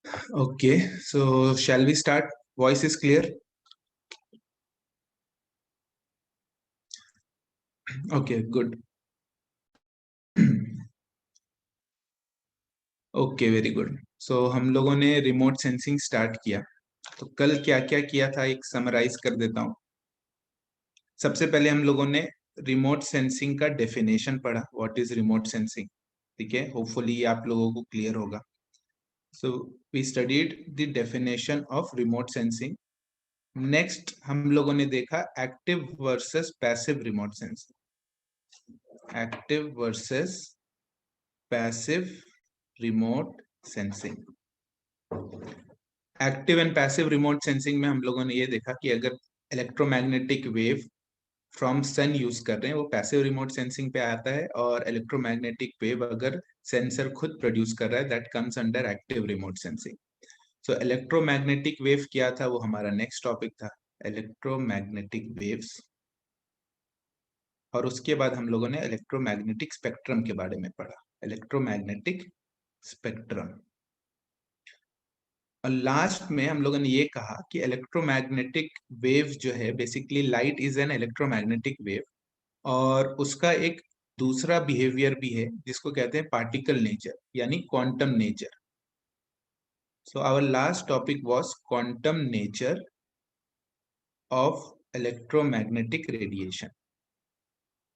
Okay, so shall we start? Voice is clear? Okay, good. Okay, very good. So हम लोगों ने remote sensing start किया. तो कल क्या क्या किया था एक समराइज कर देता हूँ. सबसे पहले हम लोगों ने रिमोट सेंसिंग का डेफिनेशन पढ़ा. What is remote sensing? ठीक है, होपफुली ये आप लोगों को क्लियर होगा. So we studied the definition of remote sensing. Next हम लोगों ने देखा active versus passive remote sensing. Active versus passive remote sensing. Active and passive remote sensing में हम लोगों ने ये देखा कि अगर electromagnetic wave from sun use कर रहे हैं वो पैसिव रिमोट सेंसिंग पे आता है, और इलेक्ट्रोमैग्नेटिक वेव अगर सेंसर खुद प्रोड्यूस कर रहा है that comes under active remote sensing. So electromagnetic wave क्या था वो हमारा नेक्स्ट टॉपिक था, इलेक्ट्रोमैग्नेटिक वेव्स. और उसके बाद हम लोगों ने इलेक्ट्रोमैग्नेटिक स्पेक्ट्रम के बारे में पढ़ा, इलेक्ट्रोमैग्नेटिक स्पेक्ट्रम. और लास्ट में हम लोगों ने ये कहा कि इलेक्ट्रोमैग्नेटिक वेव जो है basically light is an electromagnetic wave, और उसका एक दूसरा बिहेवियर भी है जिसको कहते हैं पार्टिकल नेचर यानी quantum nature. So our last topic was quantum nature of electromagnetic radiation.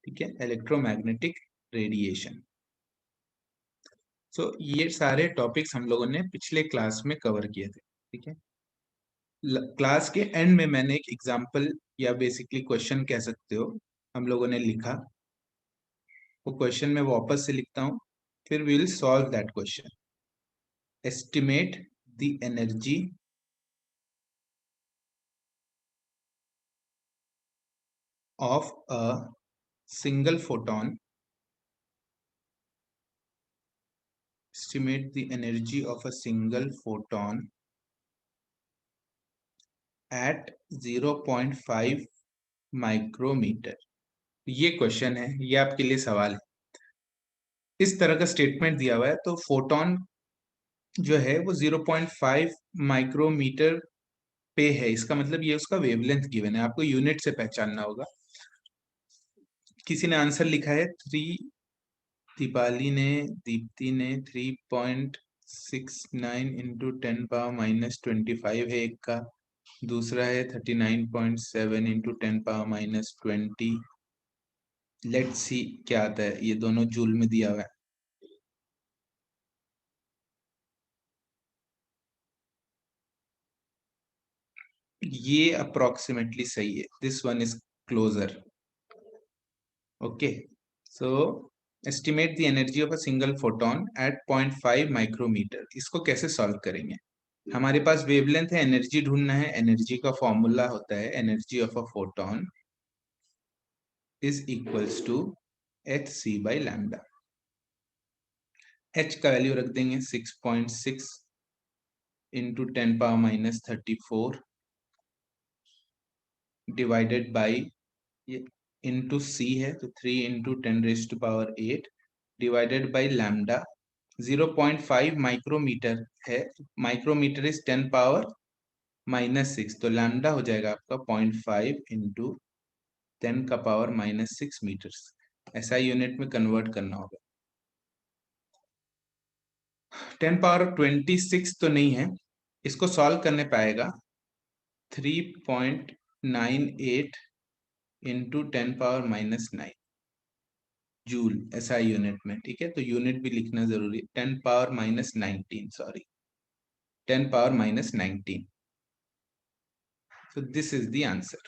ठीक है, इलेक्ट्रोमैग्नेटिक रेडिएशन. सो ये सारे टॉपिक्स हम लोगों ने पिछले क्लास में कवर किए थे. ठीक है, क्लास के एंड में मैंने एक एग्जांपल या बेसिकली क्वेश्चन कह सकते हो हम लोगों ने लिखा. वो क्वेश्चन मैं वापस से लिखता हूँ, फिर we will solve that question. Estimate the energy of a single photon. Estimate the energy of a single photon at 0.5 micrometre. ये क्वेश्चन है, ये आपके लिए सवाल है. इस तरह का स्टेटमेंट दिया हुआ है तो फोटोन जो है वो 0.5 माइक्रोमीटर पे है. इसका मतलब ये उसका वेवलेंथ गिवन है, आपको यूनिट से पहचानना होगा. किसी ने आंसर लिखा है दीप्ति ने 3.69 इंटू 10⁻⁻25 है एक का. दूसरा है 39.7 इंटू 10⁻⁻20. लेट्स सी क्या आता है. ये दोनों जूल में दिया हुआ है. ये अप्रोक्सीमेटली सही है. This one is closer. Okay, so estimate the energy of a single photon at 0.5 micrometre. इसको कैसे सॉल्व करेंगे? हमारे पास वेवलेंथ है, एनर्जी ढूंढना है. एनर्जी का फॉर्मूला होता है energy of a photon is equals to H C by lambda. H का वैल्यू रख देंगे 6.6 इंटू 10⁻⁻34 डिवाइडेड बाई, ये इंटू सी है तो 3 into 10⁻8 divided by lambda. 0.5 micrometre है, माइक्रोमीटर इज 10⁻⁻6, तो लैम्डा हो जाएगा आपका 0.5 इंटू 10⁻⁻6 मीटर्स. ऐसा यूनिट में कन्वर्ट करना होगा. 10⁻26 तो नहीं है, इसको सॉल्व करने पाएगा 3.98 इंटू 10⁻⁻9 जूल ऐसा यूनिट में. ठीक है, तो यूनिट भी लिखना जरूरी है. 10⁻⁻19, sorry, 10⁻⁻19. so this is the answer.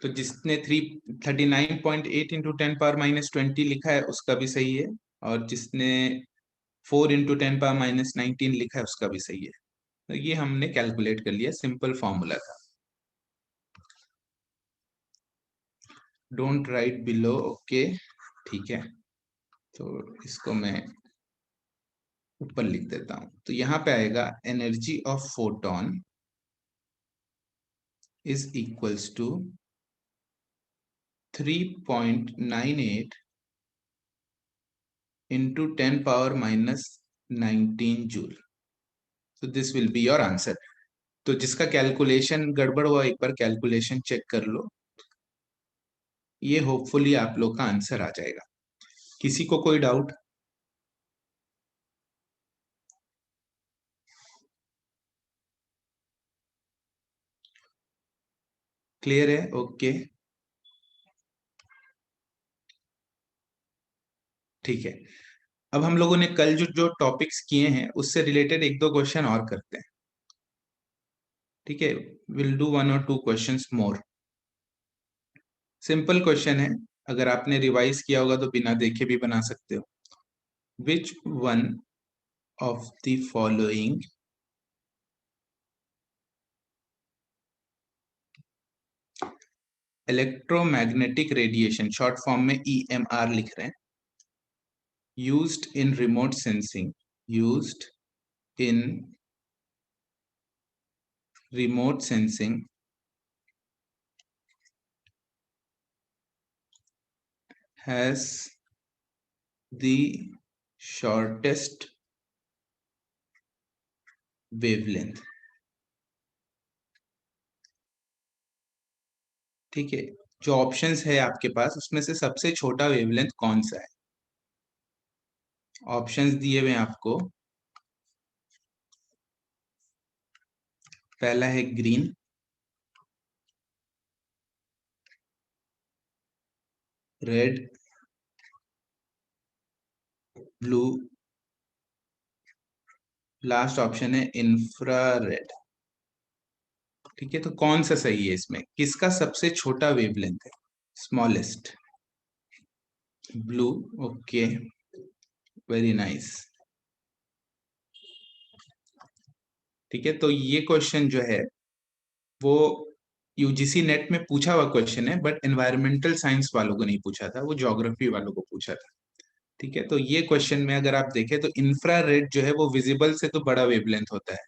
तो जिसने 39.8 इंटू 10⁻⁻20 लिखा है उसका भी सही है, और जिसने 4 इंटू 10⁻⁻19 लिखा है उसका भी सही है. तो ये हमने कैलकुलेट कर लिया, सिंपल फॉर्मूला था. Don't write below. ओके, ठीक है, तो इसको मैं ऊपर लिख देता हूं. तो यहां पे आएगा energy of photon is equals to 3.98 into 10⁻⁻9 19 joule. तो this will be your answer. तो जिसका कैलकुलेशन गड़बड़ हुआ, एक बार कैलकुलेशन चेक कर लो। ये होपफुली आप लोग का आंसर आ जाएगा। किसी को कोई डाउट? क्लियर है? ओके, ठीक है। अब हम लोगों ने कल जो जो टॉपिक्स किए हैं उससे रिलेटेड एक दो क्वेश्चन और करते हैं, ठीक है? विल डू वन और टू क्वेश्चंस मोर। सिंपल क्वेश्चन है, अगर आपने रिवाइज किया होगा तो बिना देखे भी बना सकते हो। Which one of the following electromagnetic radiation, short form में EMR लिख रहे हैं, used in remote sensing, used in remote sensing has the shortest wavelength। ठीक है, जो ऑप्शंस है आपके पास उसमें से सबसे छोटा वेवलेंथ कौन सा है? ऑप्शंस दिए हुए हैं आपको। पहला है green, red, blue, last option है इंफ्रारेड। ठीक है, तो कौन सा सही है इसमें? किसका सबसे छोटा वेवलेंथ है, smallest? Blue, okay, very nice. ठीक है, तो ये क्वेश्चन जो है वो यूजीसी नेट में पूछा हुआ क्वेश्चन है, बट एनवायरमेंटल साइंस वालों को नहीं पूछा था, वो ज्योग्राफी वालों को पूछा था। ठीक है, तो ये क्वेश्चन में अगर आप देखें तो इंफ्रारेड जो है वो विजिबल से तो बड़ा वेवलेंथ होता है,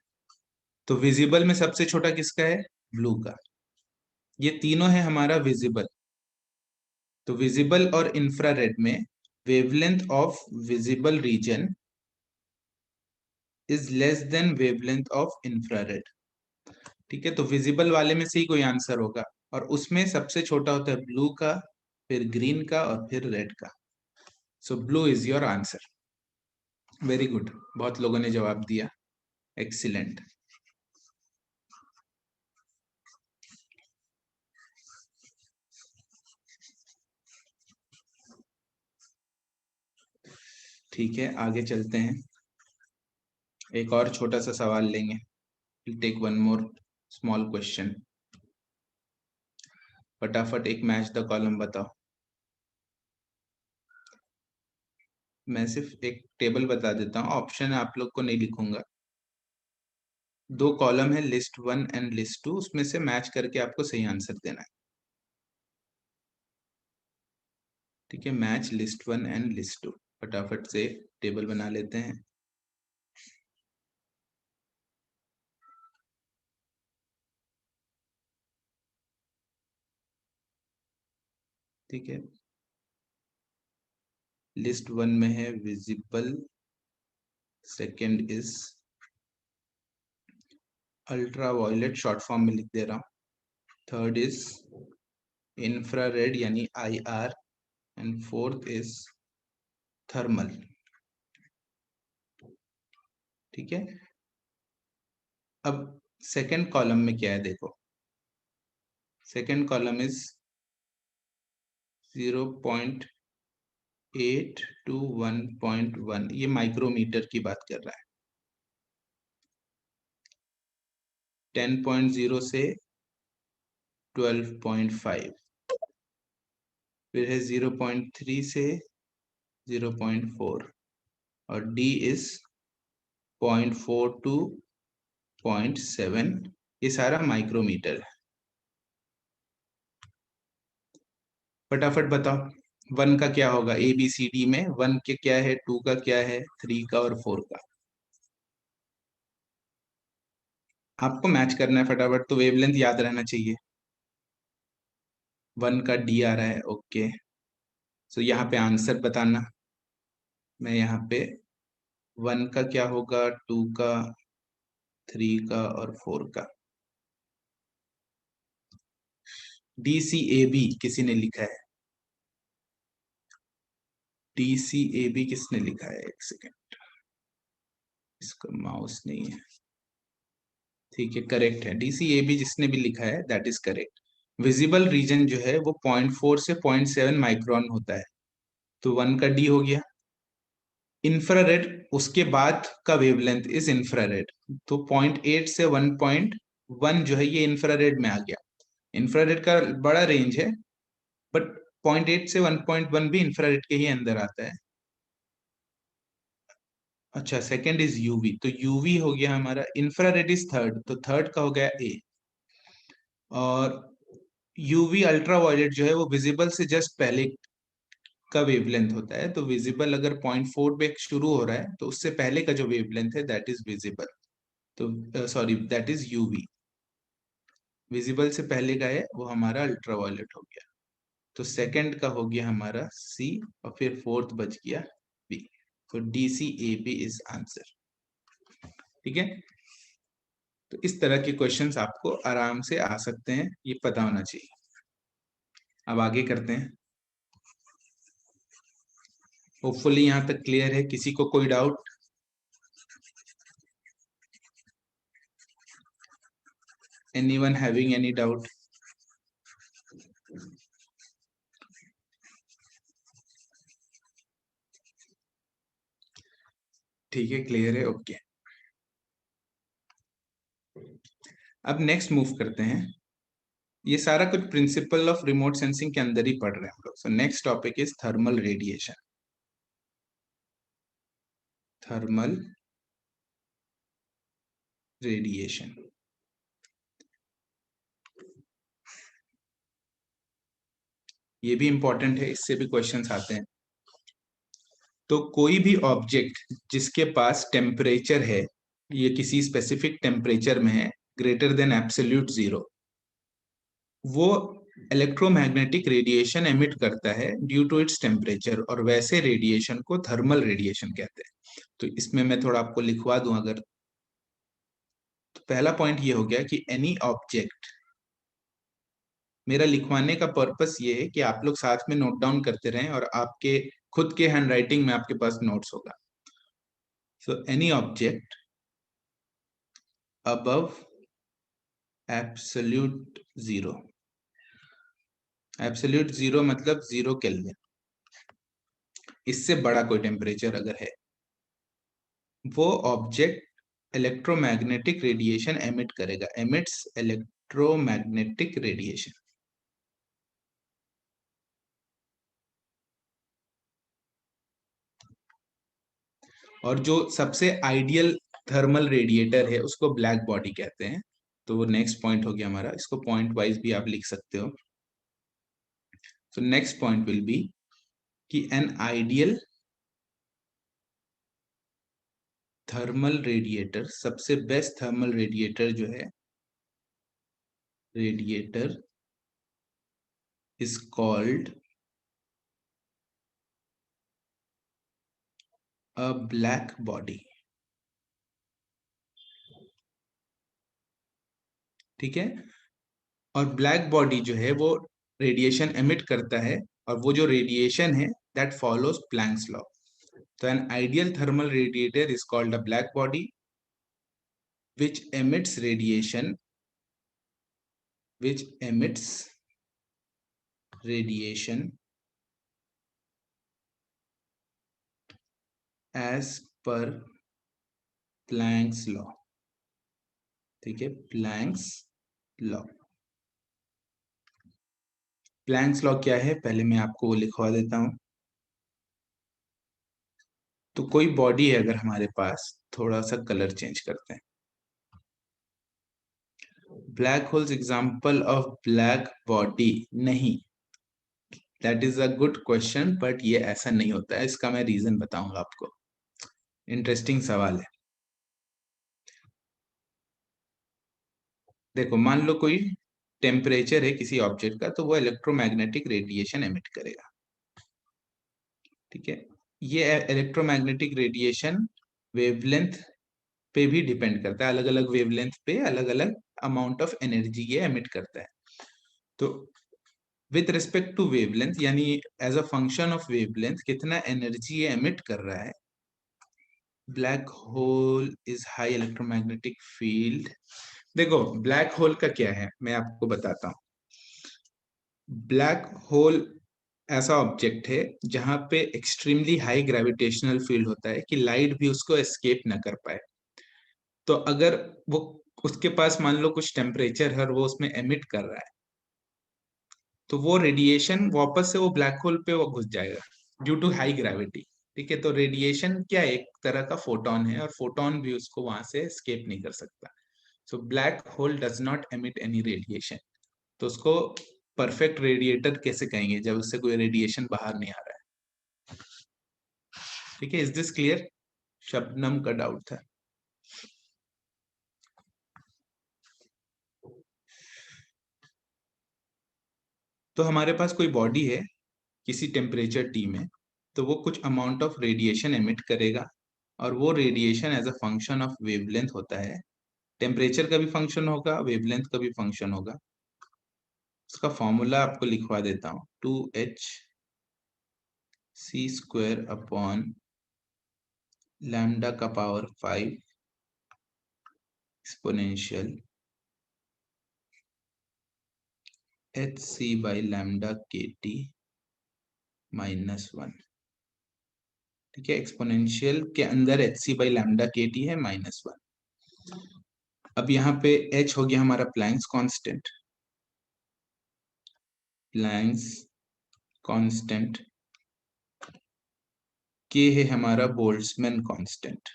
तो विजिबल में सबसे छोटा किसका है? ब्लू का। ये तीनों है हमारा विजिबल। तो विजिबल और इंफ्रारेड में wavelength of visible region is less than wavelength of infrared. ठीक है, तो विजिबल वाले में से ही कोई आंसर होगा, और उसमें सबसे छोटा होता है ब्लू का, फिर ग्रीन का, और फिर रेड का। सो blue is your answer. Very good, बहुत लोगों ने जवाब दिया, एक्सीलेंट। ठीक है, आगे चलते हैं। एक और छोटा सा सवाल लेंगे, take one more small question. फटाफट एक मैच द कॉलम बताओ। मैं सिर्फ एक टेबल बता देता हूँ, ऑप्शन आप लोग को नहीं लिखूंगा। दो कॉलम है, लिस्ट 1 एंड लिस्ट 2, उसमें से मैच करके आपको सही आंसर देना है। ठीक है, मैच लिस्ट 1 एंड लिस्ट 2। फटाफट से टेबल बना लेते हैं। ठीक है, लिस्ट 1 में है visible, second is ultraviolet, short form में लिख दे रहा हूँ, थर्ड इज इंफ्रारेड यानी IR, and fourth is thermal. ठीक है, अब सेकंड कॉलम में क्या है देखो। सेकंड कॉलम इज 0.8 टू 1.1, ये माइक्रोमीटर की बात कर रहा है। 10.0 से 12.5, फिर है 0.3 से 0.4, और D इज 0.4 टू 0.7। ये सारा माइक्रोमीटर है। फटाफट बताओ, 1 का क्या होगा? ABCD में 1 के क्या है, 2 का क्या है, 3 का और 4 का? आपको मैच करना है फटाफट, तो वेवलेंथ याद रहना चाहिए। 1 का D आ रहा है, ओके। सो यहाँ पे आंसर बताना। मैं यहाँ पे 1 का क्या होगा, 2 का, 3 का और 4 का। DCAB किसी ने लिखा है? DCAB किसने लिखा है? एक सेकेंड, इसका माउस नहीं है। ठीक है, करेक्ट है। DCAB जिसने भी लिखा है that is correct. Visible region जो है वो 0.4 से 0.7 माइक्रोन होता है, तो 1 का डी हो गया। इंफ्रारेड उसके बाद का वेवलेंथ इज इंफ्रारेड, तो 0.8 से 1.1 जो है ये इंफ्रारेड में आ गया। इंफ्रारेड का बड़ा रेंज है, बट 0.8 से 1.1 भी इंफ्रारेड के ही अंदर आता है। अच्छा, सेकंड इज यूवी, तो यूवी हो गया हमारा। इंफ्रारेड इज थर्ड, तो थर्ड का हो गया ए। और यूवी अल्ट्रावायलेट जो है वो विजिबल से जस्ट पहले का वेवलेंथ होता है, तो विजिबल अगर 0.4 पे शुरू हो रहा है तो उससे पहले का जो वेवलेंथ है दैट इज विजिबल, तो sorry that is UV. Visible से पहले का है वो हमारा अल्ट्रावायलेट हो गया, तो सेकंड का हो गया हमारा सी, और फिर फोर्थ बच गया बी। तो DCAB इज आंसर। ठीक है, तो इस तरह के क्वेश्चंस आपको आराम से आ सकते हैं, ये पता होना चाहिए। अब आगे करते हैं। होपफुली यहाँ तक क्लियर है। किसी को कोई doubt? Anyone having any doubt? ठीक है, क्लियर है, ओके। अब नेक्स्ट मूव करते हैं। ये सारा कुछ प्रिंसिपल ऑफ रिमोट सेंसिंग के अंदर ही पढ़ रहे हैं हम लोग। So next topic is thermal radiation. Thermal radiation, ये भी इंपॉर्टेंट है, इससे भी क्वेश्चंस आते हैं। तो कोई भी ऑब्जेक्ट जिसके पास टेम्परेचर है, ये किसी स्पेसिफिक टेम्परेचर में है, ग्रेटर देन एब्सोल्यूट जीरो, वो इलेक्ट्रोमैग्नेटिक रेडिएशन एमिट करता है ड्यू टू इट्स टेम्परेचर, और वैसे रेडिएशन को थर्मल रेडिएशन कहते हैं। तो इसमें मैं थोड़ा आपको लिखवा दूं अगर, तो पहला पॉइंट ये हो गया कि एनी ऑब्जेक्ट, मेरा लिखवाने का पर्पस ये है कि आप लोग साथ में नोट डाउन करते रहें और आपके खुद के हैंड राइटिंग में आपके पास नोट्स होगा। So any object above absolute zero, absolute zero मतलब 0 केल्विन, इससे बड़ा कोई टेम्परेचर अगर है, वो ऑब्जेक्ट इलेक्ट्रोमैग्नेटिक रेडिएशन एमिट करेगा, एमिट्स इलेक्ट्रोमैग्नेटिक रेडिएशन। और जो सबसे आइडियल थर्मल रेडिएटर है उसको ब्लैक बॉडी कहते हैं। तो वो नेक्स्ट पॉइंट हो गया हमारा, इसको पॉइंट वाइज भी आप लिख सकते हो। तो नेक्स्ट पॉइंट विल बी कि एन आइडियल थर्मल रेडिएटर, सबसे बेस्ट थर्मल रेडिएटर जो है, radiator is called a black body. ठीक है, और ब्लैक बॉडी जो है वो रेडिएशन एमिट करता है, और वो जो रेडिएशन है दैट फॉलोज प्लैंक्स लॉ। तो an ideal thermal radiator is called a black body which emits radiation, which emits radiation as per Planck's law। ठीक है, प्लैंक्स लॉ। प्लैंक्स लॉ क्या है पहले मैं आपको वो लिखवा देता हूं। तो कोई बॉडी है अगर हमारे पास, थोड़ा सा कलर चेंज करते हैं। Black holes example of black body नहीं, that is a good question, but ये ऐसा नहीं होता है, इसका मैं रीजन बताऊंगा आपको। इंटरेस्टिंग सवाल है। देखो, मान लो कोई टेम्परेचर है किसी ऑब्जेक्ट का, तो वो इलेक्ट्रोमैग्नेटिक रेडिएशन एमिट करेगा। ठीक है, ये इलेक्ट्रोमैग्नेटिक रेडिएशन वेवलेंथ पे भी डिपेंड करता है, अलग अलग वेवलेंथ पे अलग अलग अमाउंट ऑफ एनर्जी ये एमिट करता है। तो विथ रिस्पेक्ट टू वेवलेंथ यानी as a function of wavelength कितना एनर्जी ये एमिट कर रहा है। Black hole is high electromagnetic field. देखो ब्लैक होल का क्या है मैं आपको बताता हूँ। ब्लैक होल ऐसा ऑब्जेक्ट है जहां पे एक्सट्रीमली हाई ग्रेविटेशनल फील्ड होता है कि लाइट भी उसको एस्केप ना कर पाए। तो अगर वो उसके पास मान लो कुछ टेम्परेचर है और वो उसमें एमिट कर रहा है, तो वो रेडिएशन वापस से वो ब्लैक होल पे वो घुस जाएगा ड्यू टू हाई ग्रेविटी। ठीक है, तो रेडिएशन क्या है? एक तरह का फोटोन है और फोटोन भी उसको वहां से एस्केप नहीं कर सकता। So black hole does not emit any radiation. तो उसको परफेक्ट रेडिएटर कैसे कहेंगे जब उससे कोई रेडिएशन बाहर नहीं आ रहा है। ठीक है, इज दिस क्लियर? शबनम का डाउट था। तो हमारे पास कोई बॉडी है किसी टेम्परेचर टी में, तो वो कुछ अमाउंट ऑफ रेडिएशन एमिट करेगा और वो radiation as a function of wavelength होता है। टेम्परेचर का भी फंक्शन होगा, वेवलेंथ का भी फंक्शन होगा। उसका फॉर्मूला आपको लिखवा देता हूँ, 2h c² अपॉन लैम्डा का पावर 5 एक्सपोनेंशियल hc/λ/kT -1। ठीक है, एक्सपोनेंशियल के अंदर hc/λ/kT है -1। अब यहाँ पे h हो गया हमारा Planck's constant. Planck's constant k है हमारा Boltzmann constant.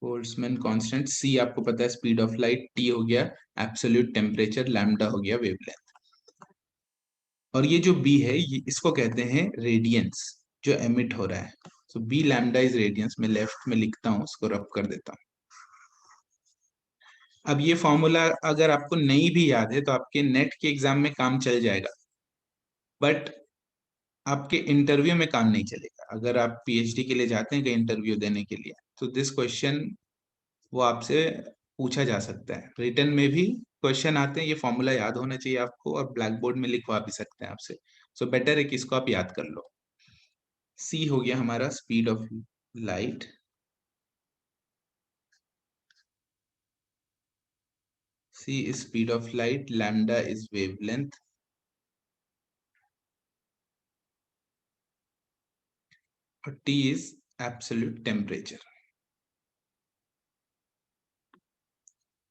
Boltzmann constant c आपको पता है स्पीड ऑफ लाइट, t हो गया एब्सोल्यूट टेम्परेचर, लैम्डा हो गया वेवलेंथ। और ये जो b है ये इसको कहते हैं रेडियंस जो एमिट हो रहा है। सो b लैम्डा इज रेडियंस। मैं लेफ्ट में लिखता हूँ, उसको रब कर देता हूँ। अब ये फॉर्मूला अगर आपको नहीं भी याद है तो आपके नेट के एग्जाम में काम चल जाएगा, बट आपके इंटरव्यू में काम नहीं चलेगा। अगर आप पीएचडी के लिए जाते हैं कहीं इंटरव्यू देने के लिए, तो दिस क्वेश्चन वो आपसे पूछा जा सकता है। रिटर्न में भी क्वेश्चन आते हैं, ये फॉर्मूला याद होना चाहिए आपको, और ब्लैक बोर्ड में लिखवा भी सकते हैं आपसे। सो बेटर है कि इसको आप याद कर लो। सी हो गया हमारा speed of light, C is speed of light, lambda is wavelength, और T is absolute temperature.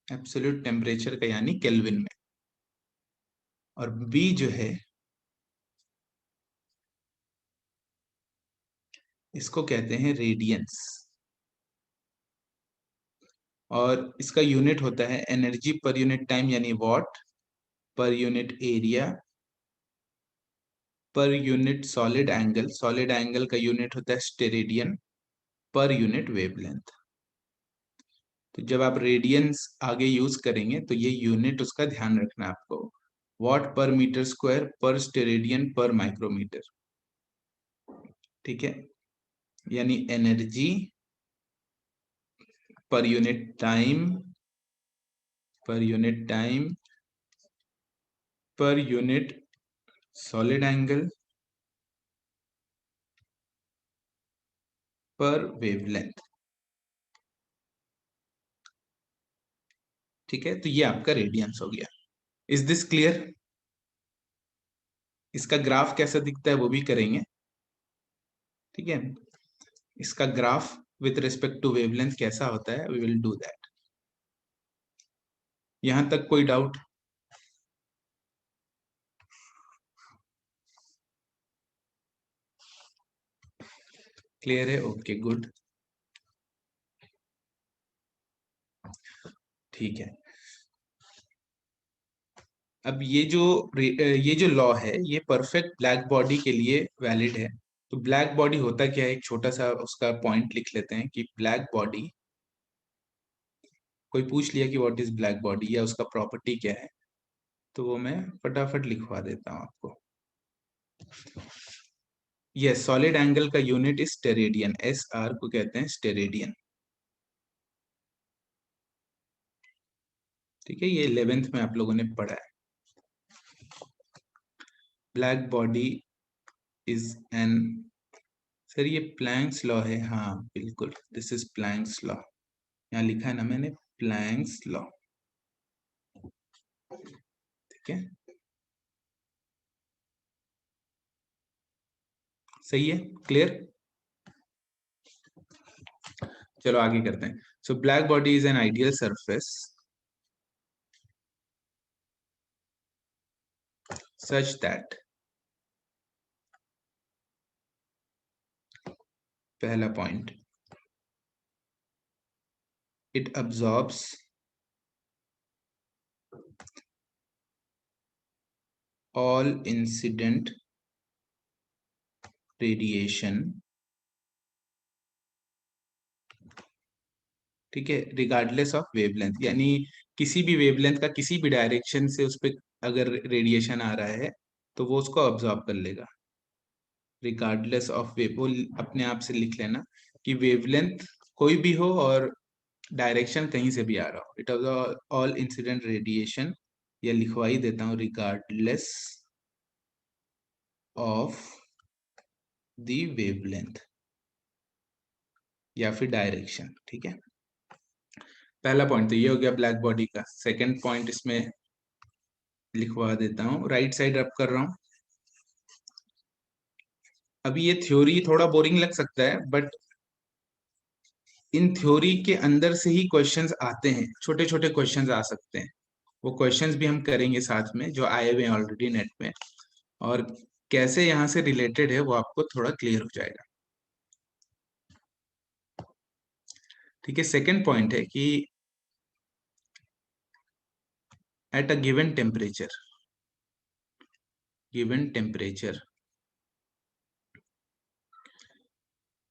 Absolute temperature का यानी केल्विन में। और बी जो है इसको कहते हैं रेडियंस, और इसका यूनिट होता है एनर्जी पर यूनिट टाइम यानी वॉट, पर यूनिट एरिया, पर unit solid angle, solid angle का यूनिट होता है स्टेरेडियन, पर यूनिट वेवलेंथ। तो जब आप रेडियंस आगे यूज करेंगे तो ये यूनिट उसका ध्यान रखना है आपको, watt per metre square per steradian per micrometre. ठीक है, यानी energy per unit time, per unit time, per unit solid angle, per wavelength. ठीक है, तो ये आपका रेडियंस हो गया। Is this clear? इसका ग्राफ कैसा दिखता है वो भी करेंगे। ठीक है, इसका graph with respect to wavelength कैसा होता है, वी विल डू दैट। यहां तक कोई डाउट? क्लियर है? Okay good. ठीक है, अब ये जो लॉ है ये परफेक्ट ब्लैक बॉडी के लिए वैलिड है। तो ब्लैक बॉडी होता क्या है, एक छोटा सा उसका पॉइंट लिख लेते हैं कि ब्लैक बॉडी, कोई पूछ लिया कि व्हाट इज ब्लैक बॉडी या उसका प्रॉपर्टी क्या है, तो वो मैं फटाफट लिखवा देता हूँ आपको। यस, सॉलिड एंगल का unit is steradian, S R को कहते हैं स्टेरेडियन। ठीक है, ये 11th में आप लोगों ने पढ़ा है। Black body is an, sir ये प्लैंक्स लॉ है, हाँ बिल्कुल, दिस इज प्लैंक्स लॉ, यहाँ लिखा है ना मैंने, प्लैंक्स लॉ। ठीक है, सही है, क्लियर। चलो आगे करते हैं। So black body is an ideal surface such that, पहला point, it absorbs all incident radiation, ठीक है, रिगार्डलेस ऑफ वेवलेंथ, यानी किसी भी वेवलेंथ का किसी भी डायरेक्शन से उस पर अगर रेडिएशन आ रहा है तो वो उसको ऑब्जॉर्ब कर लेगा, रिगार्डलेस ऑफ वेव। वो अपने आप से लिख लेना कि वेवलेंथ कोई भी हो और डायरेक्शन कहीं से भी आ रहा हो, इट ऑल इंसिडेंट रेडिएशन, या लिखवा ही देता हूँ, रिगार्डलेस ऑफ द वेवलेंथ या फिर डायरेक्शन। ठीक है, पहला पॉइंट तो ये हो गया ब्लैक बॉडी का। सेकंड पॉइंट इसमें लिखवा देता हूँ, राइट साइड रब कर रहा हूँ। अभी ये थ्योरी थोड़ा बोरिंग लग सकता है, बट इन थ्योरी के अंदर से ही क्वेश्चंस आते हैं, छोटे छोटे क्वेश्चंस आ सकते हैं, वो क्वेश्चंस भी हम करेंगे साथ में, जो आए हुए हैं ऑलरेडी नेट में, और कैसे यहाँ से रिलेटेड है वो आपको थोड़ा क्लियर हो जाएगा। ठीक है, सेकंड पॉइंट है कि एट अ गिवन टेम्परेचर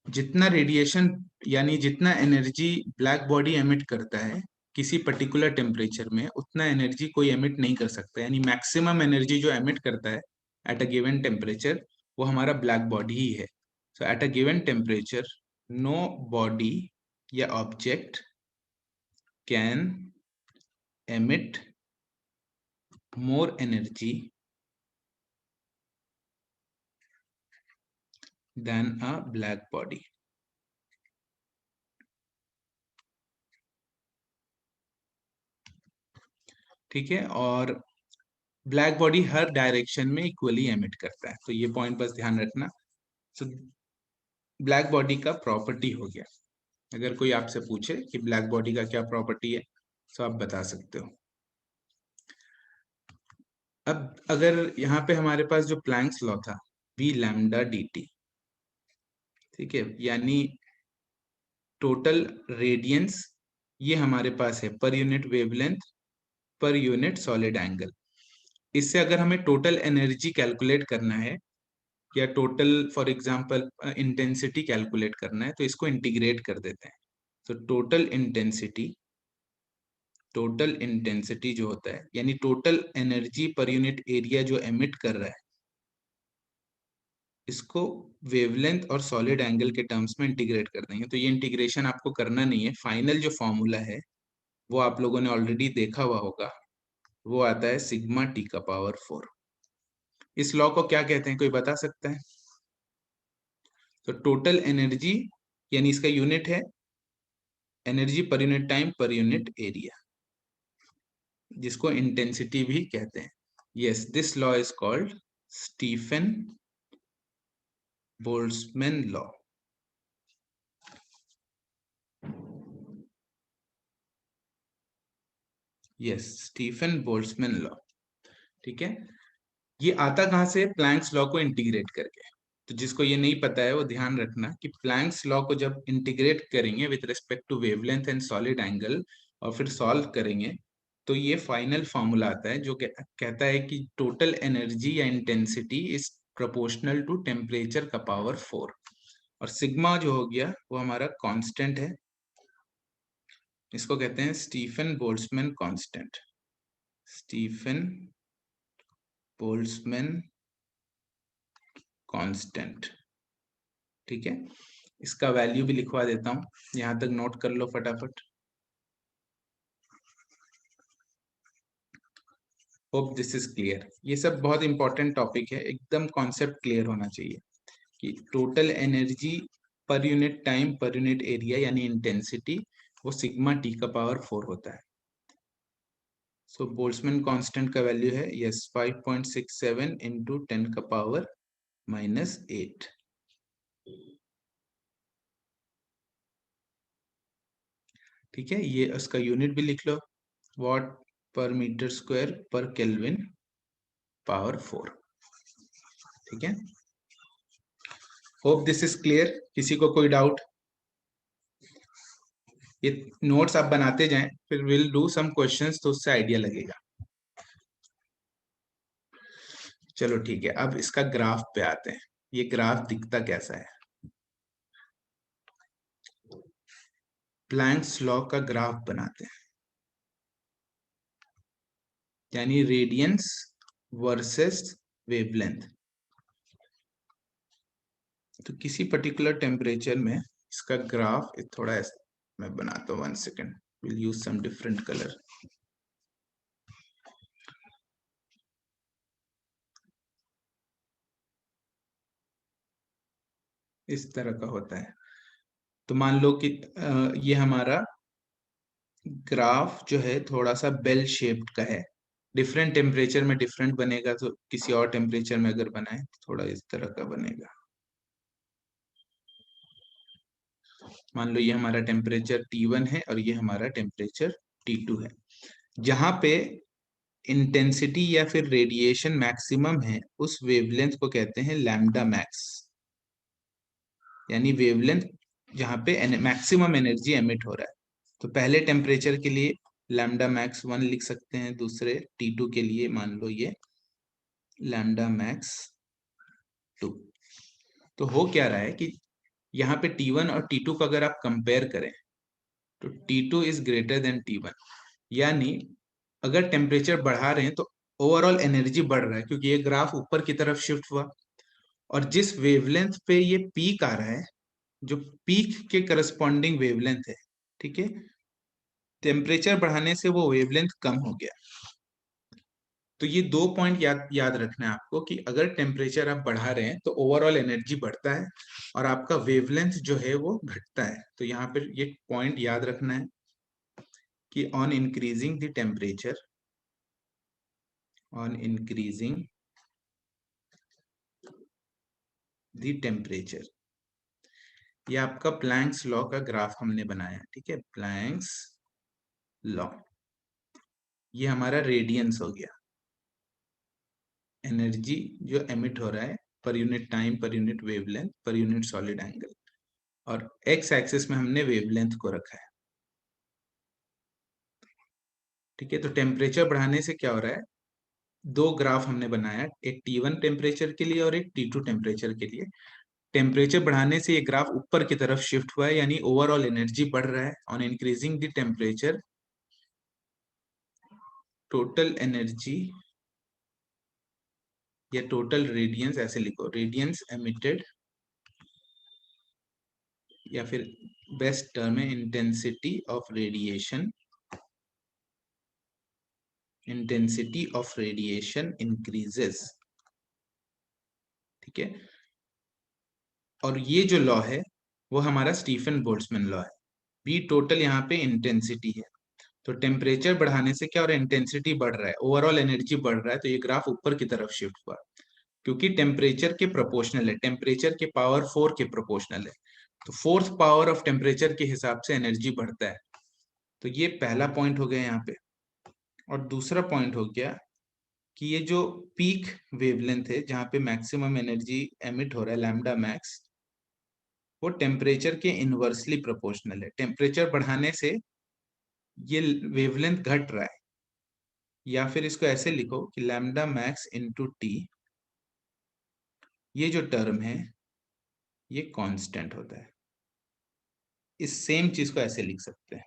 जितना रेडिएशन, यानी जितना एनर्जी ब्लैक बॉडी एमिट करता है किसी पर्टिकुलर टेम्परेचर में, उतना एनर्जी कोई एमिट नहीं कर सकता, यानी मैक्सिमम एनर्जी जो एमिट करता है एट अ गिवन टेम्परेचर, वो हमारा ब्लैक बॉडी ही है। So at a given temperature no body या object can emit more energy than a black body। ठीक है, और ब्लैक बॉडी हर डायरेक्शन में इक्वली एमिट करता है, तो ये पॉइंट बस ध्यान रखना। तो ब्लैक बॉडी का प्रॉपर्टी हो गया। अगर कोई आपसे पूछे कि ब्लैक बॉडी का क्या प्रॉपर्टी है तो आप बता सकते हो। अब अगर यहाँ पे हमारे पास जो प्लैंक्स लॉ था, v लैम्डा dt, ठीक है, यानी टोटल रेडियंस, ये हमारे पास है पर यूनिट वेवलेंथ पर यूनिट सॉलिड एंगल। इससे अगर हमें टोटल एनर्जी कैलकुलेट करना है या total for example intensity calculate करना है, तो इसको इंटीग्रेट कर देते हैं। तो टोटल इंटेंसिटी जो होता है, यानी total energy per unit area जो एमिट कर रहा है, इसको वेवलेंथ और सॉलिड एंगल के टर्म्स में इंटीग्रेट कर देंगे। तो ये इंटीग्रेशन आपको करना नहीं है, फाइनल जो फॉर्मूला है वो आप लोगों ने ऑलरेडी देखा हुआ होगा, वो आता है सिग्मा टी का पावर 4। इस लॉ को क्या कहते हैं, कोई बता सकता है? तो टोटल एनर्जी, यानी इसका यूनिट है energy per unit time per unit area, जिसको इंटेंसिटी भी कहते हैं। Yes, this law is called Stephen Boltzmann law. Yes, Stephen Boltzmann law. ठीक है, ये आता कहां से? प्लैंक्स लॉ को इंटीग्रेट करके। तो जिसको ये नहीं पता है वो ध्यान रखना कि प्लैंक्स लॉ को जब इंटीग्रेट करेंगे with respect to wavelength and solid angle और फिर सॉल्व करेंगे, तो ये फाइनल फॉर्मूला आता है जो कहता है कि टोटल एनर्जी या intensity is proportional to temperature का पावर 4, और सिग्मा जो हो गया वो हमारा कांस्टेंट है, इसको कहते हैं Stefan Boltzmann constant. Stefan Boltzmann constant. ठीक है, इसका वैल्यू भी लिखवा देता हूँ, यहाँ तक नोट कर लो फटाफट। Hope this is clear. ये सब बहुत इंपॉर्टेंट टॉपिक है, एकदम कॉन्सेप्ट क्लियर होना चाहिए कि total energy per unit time per unit area यानी इंटेंसिटी वो सिग्मा टी का पावर 4 होता है। सो बोल्ट्जमैन कांस्टेंट का वैल्यू है यस 5.67 इंटू 10 का पावर -8। ठीक है, ये उसका यूनिट भी लिख लो, watt per metre square per kelvin power 4। ठीक है, होप दिस इज क्लियर। किसी को कोई डाउट? ये नोट्स आप बनाते जाएं, फिर विल डू सम क्वेश्चंस तो उससे आइडिया लगेगा। चलो ठीक है, अब इसका ग्राफ पे आते हैं। ये ग्राफ दिखता कैसा है? प्लैंक्स लॉ का ग्राफ बनाते हैं, यानी रेडियंस वर्सेस वेवलेंथ। तो किसी पर्टिकुलर टेम्परेचर में इसका ग्राफ थोड़ा मैं बनाता हूँ, 1 second, will use some different colour. इस तरह का होता है। तो मान लो कि ये हमारा ग्राफ जो है थोड़ा सा बेल शेप्ड का है, डिफरेंट टेम्परेचर में डिफरेंट बनेगा, तो किसी और टेम्परेचर में अगर बनाए तो थोड़ा इस तरह का बनेगा। मान लो ये हमारा टेम्परेचर T1 है और ये हमारा टेम्परेचर T2 है। जहां पे इंटेंसिटी या फिर रेडिएशन मैक्सिमम है उस वेवलेंथ को कहते हैं लैम्डा मैक्स, यानी वेवलेंथ जहां पे मैक्सिमम एनर्जी एमिट हो रहा है। तो पहले टेम्परेचर के लिए लैम्डा मैक्स 1 लिख सकते हैं, दूसरे T2 के लिए मान लो ये लैम्डा मैक्स 2। तो हो क्या रहा है कि यहाँ पे T1 और T2 को अगर आप कंपेयर करें तो T2 is greater than T1, यानी अगर टेम्परेचर बढ़ा रहे हैं तो ओवरऑल एनर्जी बढ़ रहा है, क्योंकि ये ग्राफ ऊपर की तरफ शिफ्ट हुआ। और जिस वेवलेंथ पे ये पीक आ रहा है, जो पीक के करस्पॉन्डिंग वेवलेंथ है, ठीक है, टेम्परेचर बढ़ाने से वो वेवलेंथ कम हो गया। तो ये 2 पॉइंट याद याद रखना है आपको कि अगर टेम्परेचर आप बढ़ा रहे हैं तो ओवरऑल एनर्जी बढ़ता है और आपका वेवलेंथ जो है वो घटता है। तो यहाँ पर ये पॉइंट याद रखना है कि on increasing the temperature, on increasing the temperature, ये आपका प्लैंक्स लॉ का ग्राफ हमने बनाया, ठीक है, प्लैंक्स लॉ। ये हमारा रेडियंस हो गया, एनर्जी जो एमिट हो रहा है पर unit time per unit wavelength पर यूनिट सॉलिड एंगल, और एक्स एक्सिस में हमने वेवलेंथ को रखा है। ठीक है, तो टेम्परेचर बढ़ाने से क्या हो रहा है, दो ग्राफ हमने बनाया, एक T1 टेम्परेचर के लिए और एक T2 टेम्परेचर के लिए। टेम्परेचर बढ़ाने से ये ग्राफ ऊपर की तरफ शिफ्ट हुआ है, यानी ओवरऑल एनर्जी बढ़ रहा है। On increasing the temperature, total energy या टोटल रेडियंस, ऐसे लिखो, रेडियंस एमिटेड, या फिर बेस्ट टर्म है intensity of radiation, intensity of radiation increases. ठीक है, और ये जो लॉ है वो हमारा स्टीफन बोल्ट्जमैन लॉ है। बी टोटल यहाँ पे इंटेंसिटी है, तो टेम्परेचर बढ़ाने से क्या हो रहा है, इंटेंसिटी बढ़ रहा है, ओवरऑल एनर्जी बढ़ रहा है, तो ये ग्राफ ऊपर की तरफ शिफ्ट हुआ, क्योंकि टेम्परेचर के प्रोपोर्शनल है, टेम्परेचर के पावर 4 के प्रोपोर्शनल है। तो फोर्थ पावर ऑफ टेम्परेचर के हिसाब से एनर्जी बढ़ता है। तो ये पहला पॉइंट हो गया यहाँ पे। और दूसरा पॉइंट हो गया कि ये जो पीक वेवलेंथ है जहाँ पे मैक्सिमम एनर्जी एमिट हो रहा है, लैम्डा मैक्स, वो टेम्परेचर के इनवर्सली प्रोपोर्शनल है। टेम्परेचर बढ़ाने से ये वेवलेंथ घट रहा है, या फिर इसको ऐसे लिखो कि लैम्डा मैक्स इंटू टी, ये जो टर्म है ये कांस्टेंट होता है। इस सेम चीज को ऐसे लिख सकते हैं,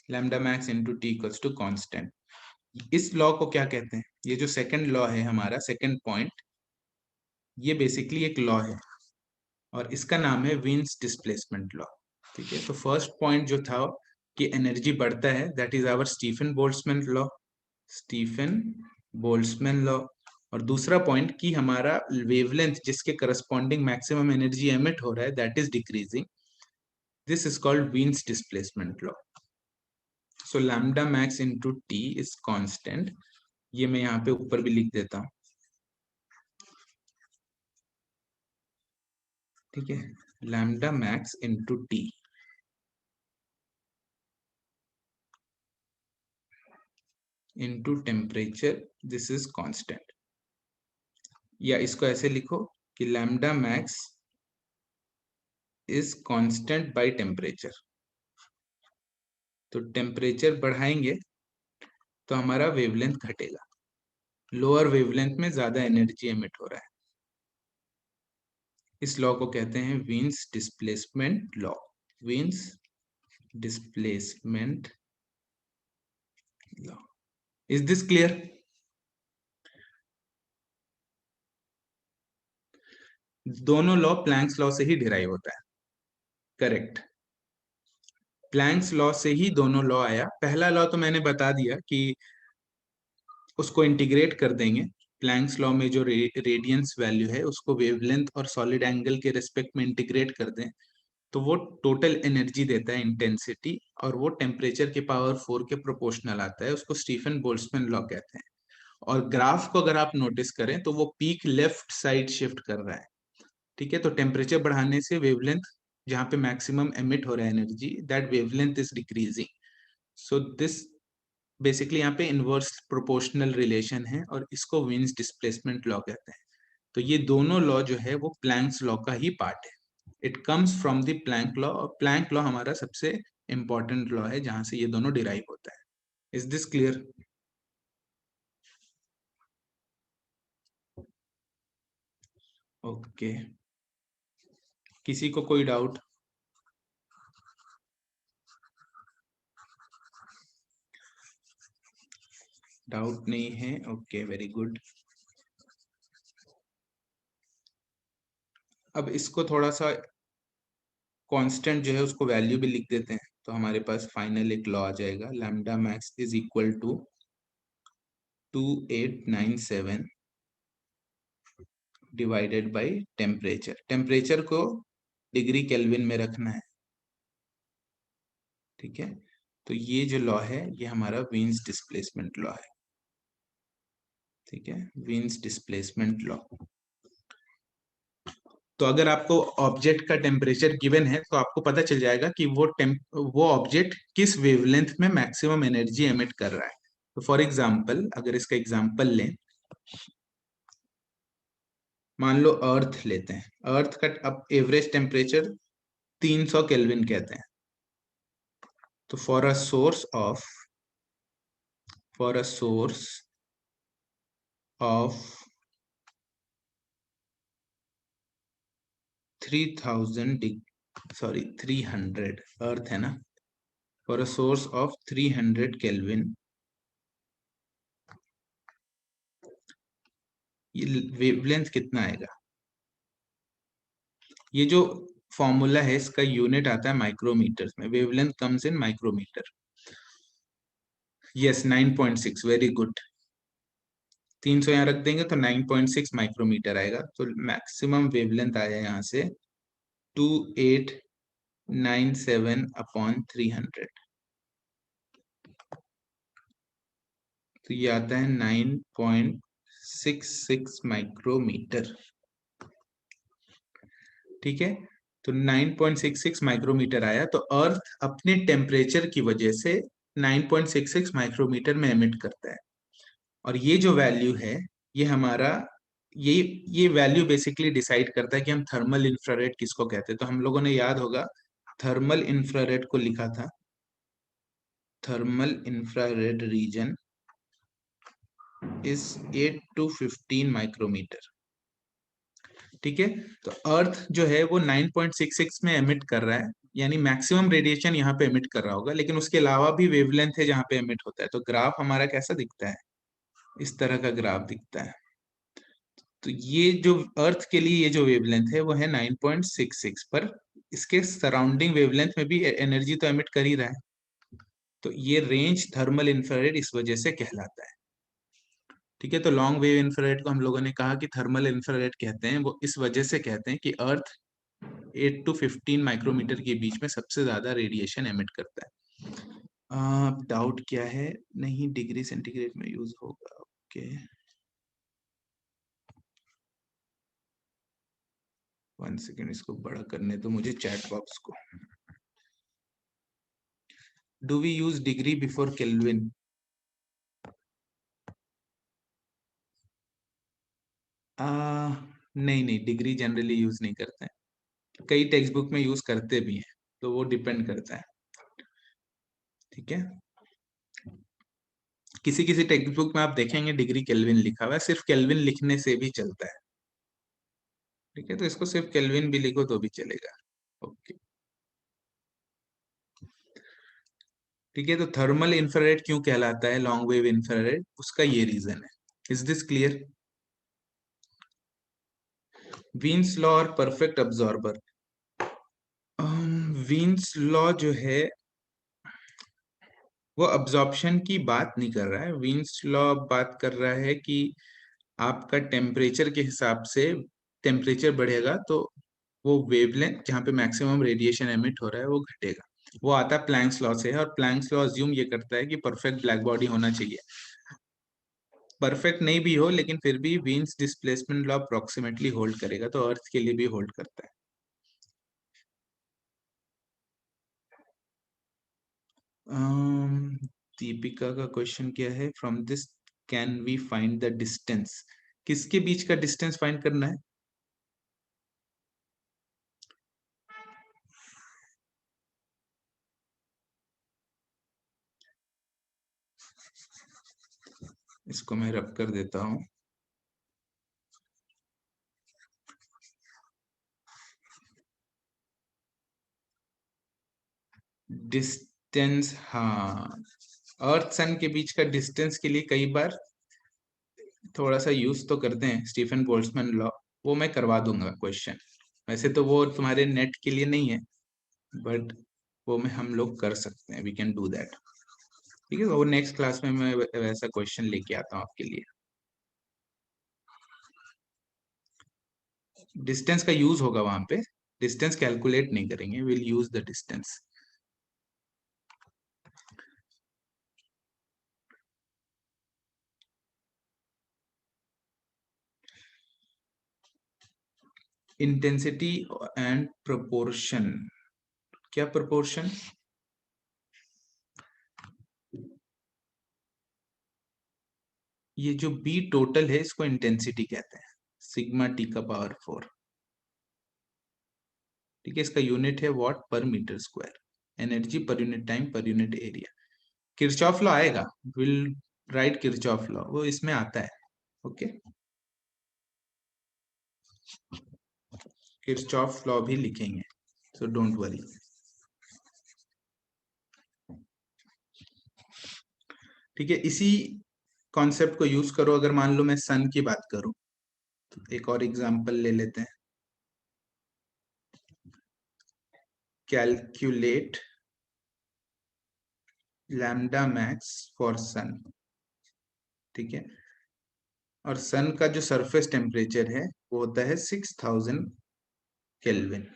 lambda max into T equals to constant. इस लॉ को क्या कहते हैं, ये जो सेकंड लॉ है हमारा, सेकंड पॉइंट, ये बेसिकली एक लॉ है और इसका नाम है वीन्स डिस्प्लेसमेंट लॉ। ठीक है, तो फर्स्ट पॉइंट जो था कि एनर्जी बढ़ता है, that is our Stefan Boltzmann law, Stefan Boltzmann law. और दूसरा पॉइंट कि हमारा वेवलेंथ जिसके करस्पॉन्डिंग मैक्सिमम एनर्जी एमिट हो रहा है that is decreasing, this is called Wien's displacement law. So lambda max into T is constant, ये मैं यहाँ पे ऊपर भी लिख देता हूँ। ठीक है, lambda max into T into temperature, this is constant. या इसको ऐसे लिखो कि lambda max is constant by temperature. तो टेम्परेचर बढ़ाएंगे तो हमारा वेवलेंथ घटेगा, लोअर वेवलेंथ में ज्यादा एनर्जी एमिट हो रहा है। इस लॉ को कहते हैं Wien's displacement law, Wien's displacement law. Is this clear? दोनों लॉ प्लैंक्स लॉ से ही डिराइव होता है। करेक्ट, प्लैंक्स लॉ से ही दोनों लॉ आया। पहला लॉ तो मैंने बता दिया कि उसको इंटीग्रेट कर देंगे। प्लैंक्स लॉ में जो रेडियंस वैल्यू है उसको वेवलेंथ और सॉलिड एंगल के रेस्पेक्ट में इंटीग्रेट कर दें तो वो टोटल एनर्जी देता है, इंटेंसिटी, और वो टेम्परेचर के पावर 4 के प्रोपोर्शनल आता है। उसको स्टीफन बोल्ट्जमैन लॉ कहते हैं। और ग्राफ को अगर आप नोटिस करें तो वो पीक लेफ्ट साइड शिफ्ट कर रहा है। ठीक है, तो टेम्परेचर बढ़ाने से वेवलेंथ जहां पे मैक्सिमम एमिट हो रहा है energy, that wavelength is decreasing. So this basically यहाँ पे इनवर्स प्रोपोर्शनल रिलेशन है और इसको वीन्स डिस्प्लेसमेंट लॉ कहते हैं। तो ये दोनों लॉ जो है वो प्लैंक्स लॉ का ही पार्ट है। It comes from the plank law, और प्लैंक लॉ हमारा सबसे इंपॉर्टेंट लॉ है जहां से ये दोनों डिराइव होता है। Is this clear? ओके, किसी को कोई डाउट? डाउट नहीं है, ओके, वेरी गुड। अब इसको थोड़ा सा कांस्टेंट जो है उसको वैल्यू भी लिख देते हैं तो हमारे पास फाइनल एक लॉ आ जाएगा, lambda max is equal to 2897 divided by temperature. Temperature को डिग्री केल्विन में रखना है। ठीक है, तो ये जो लॉ है ये हमारा वीन्स डिस्प्लेसमेंट लॉ है। ठीक है, वीन्स डिस्प्लेसमेंट लॉ। तो अगर आपको ऑब्जेक्ट का टेम्परेचर गिवन है तो आपको पता चल जाएगा कि वो ऑब्जेक्ट किस वेवलेंथ में मैक्सिमम एनर्जी एमिट कर रहा है। तो फॉर एग्जांपल, अगर इसका एग्जांपल लें, मान लो अर्थ लेते हैं। अर्थ का अब एवरेज टेम्परेचर 300 केल्विन कहते हैं। तो फॉर अ सोर्स ऑफ 300, अर्थ है ना, for a source of 300 kelvin, ये वेवलेंथ कितना आएगा? ये जो फॉर्मूला है इसका यूनिट आता है माइक्रोमीटर में, wavelength comes in micrometre. Yes, 9.6, very good. 300 यहाँ रख देंगे तो 9.6 माइक्रोमीटर आएगा। तो मैक्सिमम वेवलेंथ आया यहाँ से 2897 अपॉन 300। तो ये आता है 9.66 माइक्रोमीटर। ठीक है, तो 9.66 माइक्रोमीटर आया। तो अर्थ अपने टेम्परेचर की वजह से 9.66 माइक्रोमीटर में एमिट करता है। और ये जो वैल्यू है ये हमारा, ये ये वैल्यू बेसिकली डिसाइड करता है कि हम थर्मल इंफ्रारेड किसको कहते हैं। तो हम लोगों ने, याद होगा, थर्मल इंफ्रारेड को लिखा था, thermal infrared region is 8 to 15 micrometre. ठीक है, तो अर्थ जो है वो 9.66 में एमिट कर रहा है, यानी मैक्सिमम रेडिएशन यहाँ पे एमिट कर रहा होगा, लेकिन उसके अलावा भी वेवलेंथ है जहाँ पे एमिट होता है। तो ग्राफ हमारा कैसा दिखता है? इस तरह का ग्राफ दिखता है। तो ये जो अर्थ के लिए ये जो वेवलेंथ है वो है 9.66, पर इसके सराउंडिंग वेवलेंथ में भी एनर्जी तो एमिट कर ही रहा है। तो ये रेंज थर्मल इंफ्रारेड इस वजह से कहलाता है। ठीक है, तो लॉन्ग वेव इंफ्रारेड को हम लोगों ने कहा कि थर्मल इंफ्रारेड कहते हैं, वो इस वजह से कहते हैं कि अर्थ 8 to 15 माइक्रोमीटर के बीच में सबसे ज्यादा रेडिएशन एमिट करता है। डाउट क्या है? नहीं, डिग्री सेंटीग्रेड में यूज होगा। ओके, 1 सेकेंड, इसको बड़ा करने तो मुझे चैट बॉक्स को। Do we use degree before kelvin? नहीं नहीं, डिग्री जनरली यूज नहीं करते हैं। कई टेक्स्ट बुक में यूज करते भी हैं, तो वो डिपेंड करता है। ठीक है, किसी किसी टेक्स्ट बुक में आप देखेंगे डिग्री केल्विन लिखा हुआ है, सिर्फ केल्विन लिखने से भी चलता है। ठीक है, तो इसको सिर्फ केल्विन भी लिखो तो भी चलेगा। ओके, ठीक है, तो थर्मल इंफ्रारेड क्यों कहलाता है लॉन्ग वेव इंफ्रारेड, उसका ये रीजन है। Is this clear? Wien's law और परफेक्ट अब्जॉर्बर। वीन्स लॉ जो है वो अब्जॉर्प्शन की बात नहीं कर रहा है। वीन्स लॉ बात कर रहा है कि आपका टेम्परेचर के हिसाब से टेम्परेचर बढ़ेगा तो वो वेवलेंथ जहाँ पे मैक्सिमम रेडिएशन एमिट हो रहा है वो घटेगा। वो आता है प्लैंक्स लॉ से, और प्लैंक्स लॉ अज्यूम ये करता है कि परफेक्ट ब्लैक बॉडी होना चाहिए। परफेक्ट नहीं भी हो लेकिन फिर भी Wien's displacement law approximately hold करेगा, तो अर्थ के लिए भी होल्ड करता है। दीपिका का क्वेश्चन क्या है? From this can we find the distance? किसके बीच का डिस्टेंस फाइंड करना है? इसको मैं रब कर देता हूं। डिस्टेंस, हाँ, अर्थ सन के बीच का डिस्टेंस के लिए कई बार थोड़ा सा यूज तो करते हैं स्टीफन बोल्ट्जमैन लॉ। वो मैं करवा दूंगा क्वेश्चन। वैसे तो वो तुम्हारे नेट के लिए नहीं है, बट वो में हम लोग कर सकते हैं, वी कैन डू दैट। ठीक है, वो नेक्स्ट क्लास में मैं वैसा क्वेश्चन लेके आता हूँ आपके लिए। डिस्टेंस का यूज होगा वहां पे, डिस्टेंस कैलकुलेट नहीं करेंगे, will use the distance. Intensity and proportion. क्या प्रोपोर्शन? ये जो बी टोटल है इसको इंटेंसिटी कहते हैं, सिग्मा टी का पावर 4। ठीक है, इसका यूनिट है watt per metre square. Energy per unit time per unit area. Kirchhoff law आएगा, विल राइट किरचॉफ लॉ, वो इसमें आता है। ओके, किरचॉफ लॉ भी लिखेंगे, सो डोंट वरी। ठीक है, इसी कॉन्सेप्ट को यूज करो। अगर मान लो मैं सन की बात करूं, तो एक और एग्जांपल ले लेते हैं। कैलकुलेट लैम्डा मैक्स फॉर सन। ठीक है, और सन का जो सरफेस टेम्परेचर है वो होता है 6000 केल्विन।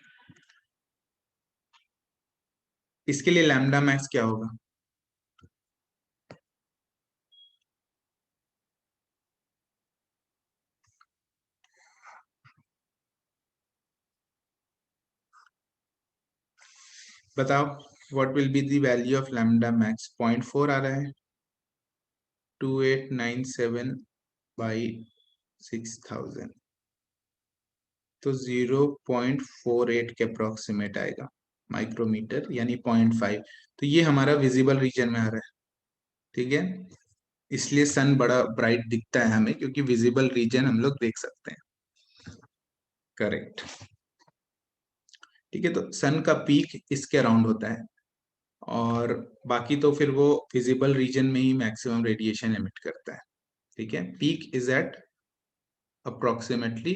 इसके लिए लैम्डा मैक्स क्या होगा? बताओ, what will be the value of lambda max? 0.4 आ रहा है, 2897 बाई 6000, तो 0.48 के अप्रोक्सीमेट आएगा माइक्रोमीटर, यानी 0.5। तो ये हमारा विजिबल रीजन में आ रहा है। ठीक है, इसलिए सन बड़ा ब्राइट दिखता है हमें, क्योंकि विजिबल रीजन हम लोग देख सकते हैं। करेक्ट। ठीक है, तो सन का पीक इसके अराउंड होता है, और बाकी तो फिर वो विजिबल रीजन में ही मैक्सिमम रेडिएशन एमिट करता है। ठीक है, peak is at approximately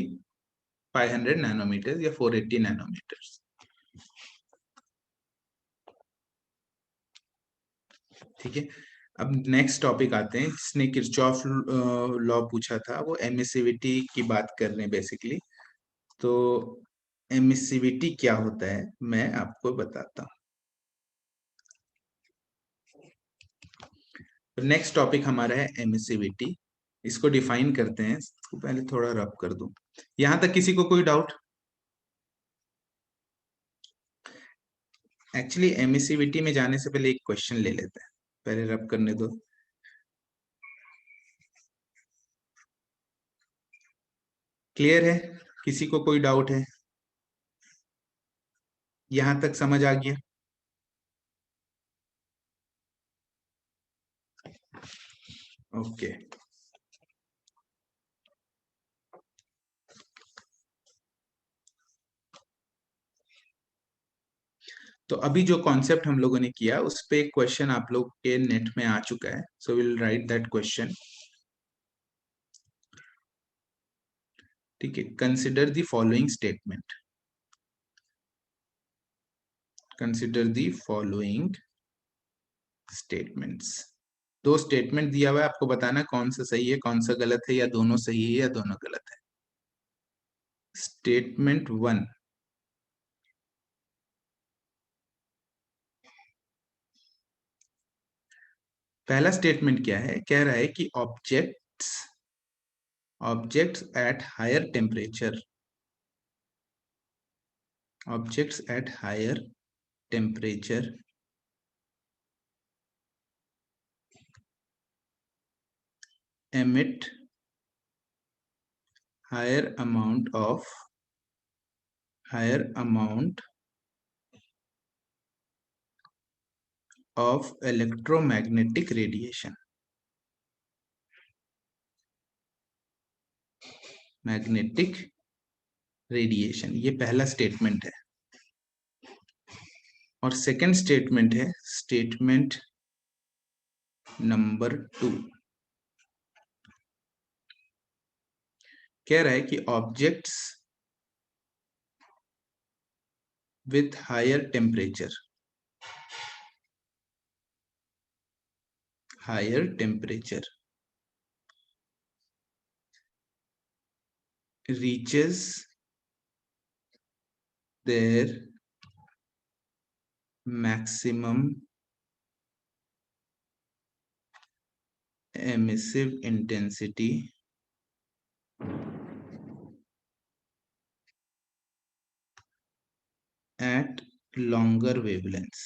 500 nanometre या 480 नैनोमीटर। ठीक है, अब नेक्स्ट टॉपिक आते हैं जिसने किरचॉफ लॉ पूछा था, वो एमिसिविटी की बात कर रहे हैं बेसिकली। तो एमिसिविटी क्या होता है मैं आपको बताता हूँ। तो नेक्स्ट टॉपिक हमारा है एमिसिविटी। इसको डिफाइन करते हैं, इसको पहले थोड़ा रब कर दूं। यहां तक किसी को कोई डाउट? एक्चुअली एमिसिविटी में जाने से पहले एक क्वेश्चन ले लेते हैं, पहले रब करने दो। क्लियर है? किसी को कोई डाउट है? यहां तक समझ आ गया? ओके। तो अभी जो कॉन्सेप्ट हम लोगों ने किया उस पे एक क्वेश्चन आप लोग के नेट में आ चुका है, so will write that question. ठीक है, consider the following statement. Consider the following statements. दो स्टेटमेंट दिया हुआ है, आपको बताना कौन सा सही है कौन सा गलत है, या दोनों सही है या दोनों गलत है। स्टेटमेंट 1, पहला स्टेटमेंट क्या है, कह रहा है कि objects at higher temperature, objects at higher temperature emit higher amount of electromagnetic radiation, magnetic radiation. ये पहला स्टेटमेंट है। और सेकंड स्टेटमेंट है स्टेटमेंट नंबर 2, कह रहा है कि objects with higher temperature reaches their maximum emissive intensity at longer wavelengths।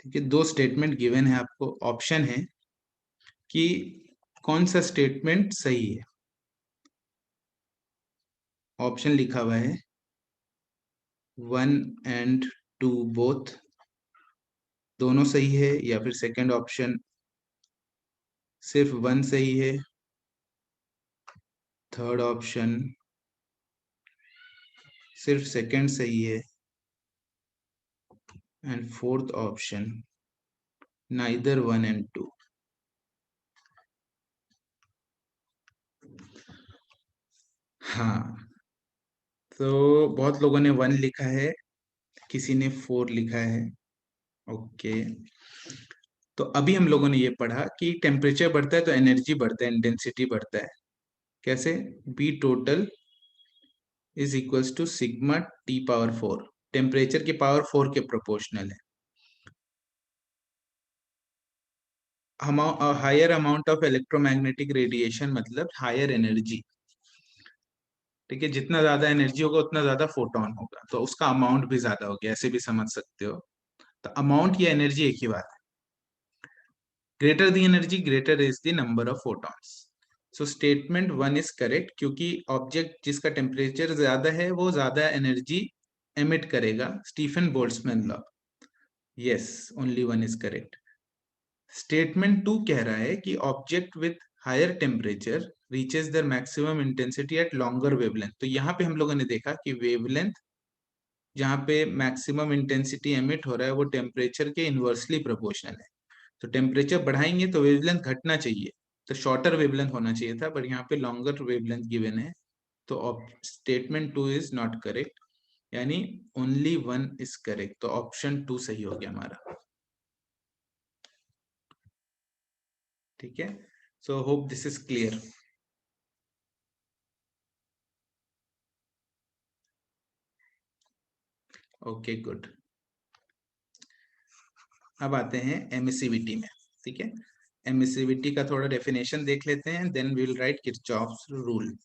ठीक है, दो स्टेटमेंट गिवन है आपको, ऑप्शन है कि कौन सा स्टेटमेंट सही है। ऑप्शन लिखा हुआ है 1 एंड 2 बोथ, दोनों सही है, या फिर सेकंड ऑप्शन सिर्फ 1 सही है, थर्ड ऑप्शन सिर्फ सेकंड सही है, and fourth option neither 1 and 2। हाँ, तो बहुत लोगों ने 1 लिखा है, किसी ने 4 लिखा है। ओके, तो अभी हम लोगों ने ये पढ़ा कि टेम्परेचर बढ़ता है तो एनर्जी बढ़ता है, इंटेंसिटी बढ़ता है। कैसे? B total is equals to sigma T power 4, temperature की पावर 4 के प्रोपोर्शनल है। Higher amount of electromagnetic radiation मतलब हायर एनर्जी। ठीक है, जितना ज्यादा एनर्जी होगा उतना ज्यादा फोटोन होगा, तो उसका अमाउंट भी ज्यादा हो गया, ऐसे भी समझ सकते हो। तो अमाउंट या एनर्जी एक ही बात है। Greater the energy greater is the number of photons. So statement 1 is correct, क्योंकि ऑब्जेक्ट जिसका टेम्परेचर ज्यादा है वो ज्यादा एनर्जी एमिट करेगा, Stefan Boltzmann law. Yes, only 1 is correct. Statement 2 कह रहा है कि object with higher temperature reaches their maximum intensity at longer wavelength. तो यहाँ पे हम लोगों ने देखा कि वेवलेंथ जहाँ पे मैक्सिमम इंटेंसिटी एमिट हो रहा है वो टेम्परेचर के इनवर्सली प्रोपोर्शनल है। तो टेम्परेचर बढ़ाएंगे तो वेवलेंथ घटना चाहिए, तो शॉर्टर वेवलेंथ होना चाहिए था, बट यहाँ पे लॉन्गर वेवलेंथ गिवन है, तो स्टेटमेंट 2 इज नॉट करेक्ट, यानी ओनली 1 इज करेक्ट, तो ऑप्शन 2 सही हो गया हमारा। ठीक है, so hope this is clear. Okay good. अब आते हैं एमिसिविटी में। ठीक है, एमिसिविटी का थोड़ा डेफिनेशन देख लेते हैं, then we will write Kirchhoff's rule.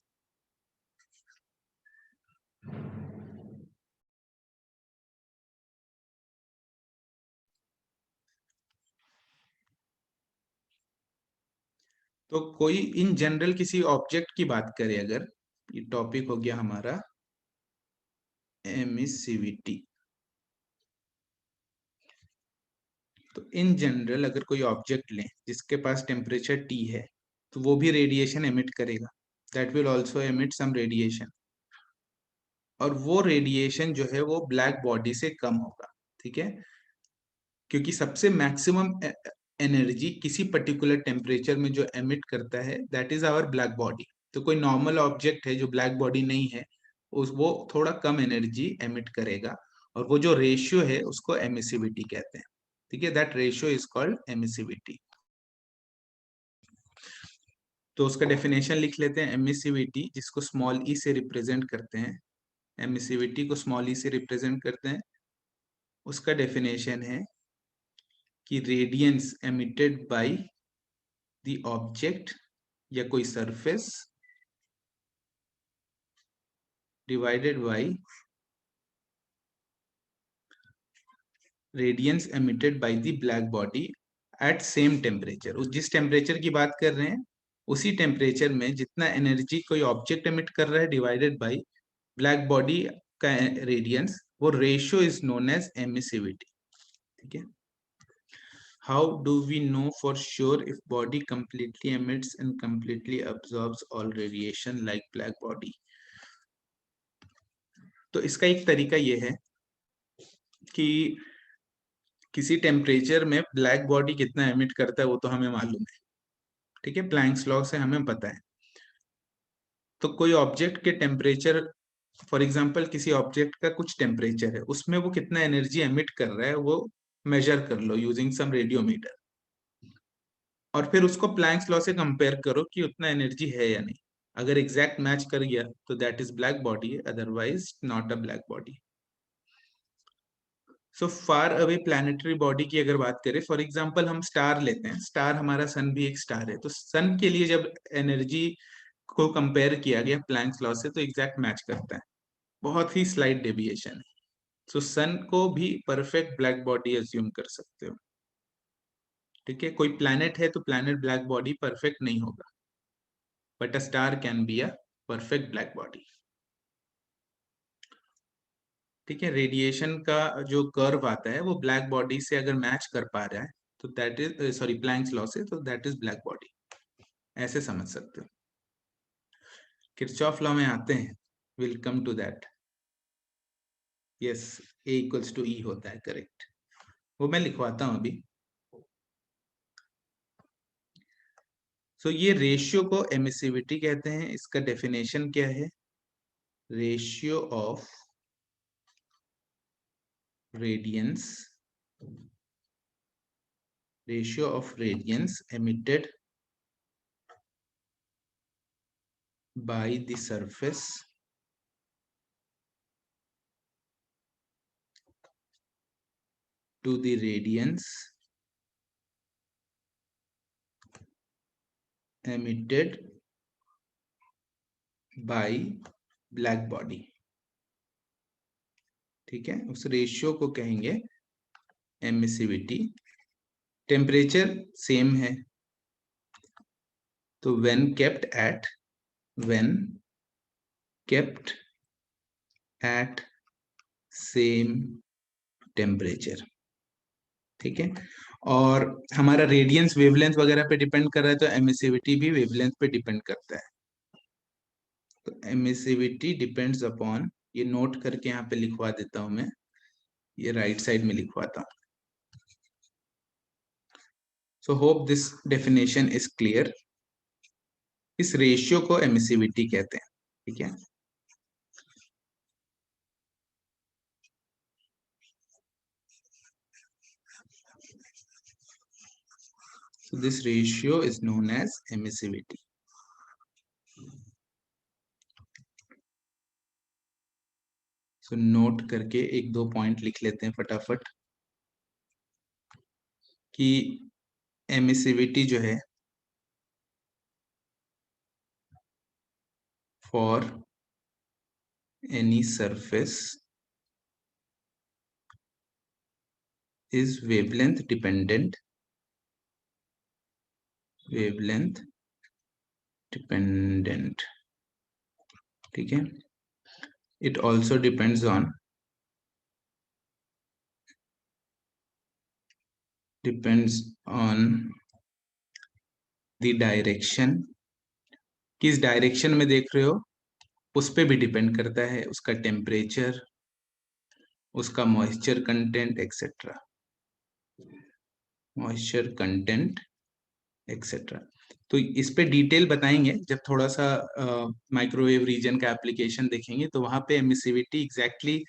तो कोई इन जनरल किसी ऑब्जेक्ट की बात करें, अगर ये टॉपिक हो गया हमारा एमिसिविटी, तो इन जनरल अगर कोई ऑब्जेक्ट लें जिसके पास टेम्परेचर T है, तो वो भी रेडिएशन एमिट करेगा, that will also emit some radiation, और वो रेडिएशन जो है वो ब्लैक बॉडी से कम होगा। ठीक है, क्योंकि सबसे मैक्सिमम एनर्जी किसी पर्टिकुलर टेम्परेचर में जो एमिट करता है that is our black body. तो कोई नॉर्मल ऑब्जेक्ट है जो ब्लैक बॉडी नहीं है, उस वो थोड़ा कम एनर्जी एमिट करेगा, और वो जो रेशियो है उसको एमिसिविटी कहते हैं। ठीक है, that ratio is called emissivity. तो उसका डेफिनेशन लिख लेते हैं, एमिसिविटी जिसको स्मॉल ई से रिप्रेजेंट करते हैं, एमिसिविटी को स्मॉल ई से रिप्रेजेंट करते हैं, उसका डेफिनेशन है कि radiance emitted by the object या कोई surface divided by radiance emitted by the black body at same temperature. जिस टेम्परेचर की बात कर रहे हैं उसी टेम्परेचर में जितना एनर्जी कोई ऑब्जेक्ट एमिट कर रहा है डिवाइडेड बाय ब्लैक बॉडी का रेडियंस, वो ratio is known as emissivity. ठीक है, how do we know for sure if body completely emits and completely absorbs all radiation like black body? तो इसका एक तरीका ये है कि किसी टेम्परेचर में ब्लैक बॉडी कितना एमिट करता है वो तो हमें मालूम है। ठीक है, प्लैंक्स लॉ से हमें पता है। तो कोई ऑब्जेक्ट के टेम्परेचर, फॉर एग्जांपल किसी ऑब्जेक्ट का कुछ टेम्परेचर है, उसमें वो कितना एनर्जी एमिट कर रहा है वो मेजर कर लो यूजिंग सम रेडियोमीटर, और फिर उसको प्लैंक्स लॉ से कंपेयर करो कि उतना एनर्जी है या नहीं। अगर एग्जैक्ट मैच कर गया तो that is black body, otherwise not a black body. So far away planetary body की अगर बात करें, फॉर एग्जांपल हम स्टार लेते हैं, स्टार हमारा सन भी एक स्टार है, तो सन के लिए जब एनर्जी को कंपेयर किया गया प्लैंक्स लॉ से तो एग्जैक्ट मैच करता है, बहुत ही स्लाइट डेविएशन है। सो सन को भी परफेक्ट ब्लैक बॉडी एज्यूम कर सकते हो। ठीक है, कोई प्लैनेट है तो प्लैनेट ब्लैक बॉडी परफेक्ट नहीं होगा, but a star can be a perfect black body. ठीक है, रेडिएशन का जो कर्व आता है वो ब्लैक बॉडी से अगर मैच कर पा रहा है तो that is, sorry planks law से, तो दैट इज ब्लैक बॉडी, ऐसे समझ सकते हो। किरचॉफ लॉ में आते हैं, will come to that. Yes, A equals to E होता है, करेक्ट, वो मैं लिखवाता हूं अभी। सो ये रेशियो को एमिसिविटी कहते हैं, इसका डेफिनेशन क्या है, ratio of radiance, ratio of radiance emitted by the surface to the radiance emitted by black body। ठीक है, उस रेशियो को कहेंगे एमिसिविटी। टेम्परेचर सेम है, तो when kept at same temperature। ठीक है, और हमारा रेडियंस वेवलेंथ वगैरह पे डिपेंड कर रहा है, तो एमिसिविटी भी वेवलेंथ पे डिपेंड करता है। तो एमिसिविटी डिपेंड्स अपॉन, ये नोट करके यहाँ पे लिखवा देता हूं मैं, ये राइट साइड में लिखवाता हूँ। So hope this definition is clear. इस रेशियो को एमिसिविटी कहते हैं, ठीक है। So this ratio is known as emissivity. So note करके एक दो पॉइंट लिख लेते हैं फटाफट कि एमिसिविटी जो है for any surface is wavelength dependent, wavelength dependent, ठीक है। It also depends on the direction. किस डायरेक्शन में देख रहे हो उस पे भी डिपेंड करता है, उसका टेम्परेचर, उसका moisture content etcetera, moisture content etcetera. तो इस पे डिटेल बताएंगे जब थोड़ा सा माइक्रोवेव रीजन का एप्लीकेशन देखेंगे, तो वहां पे एमिसिविटी एग्जैक्टली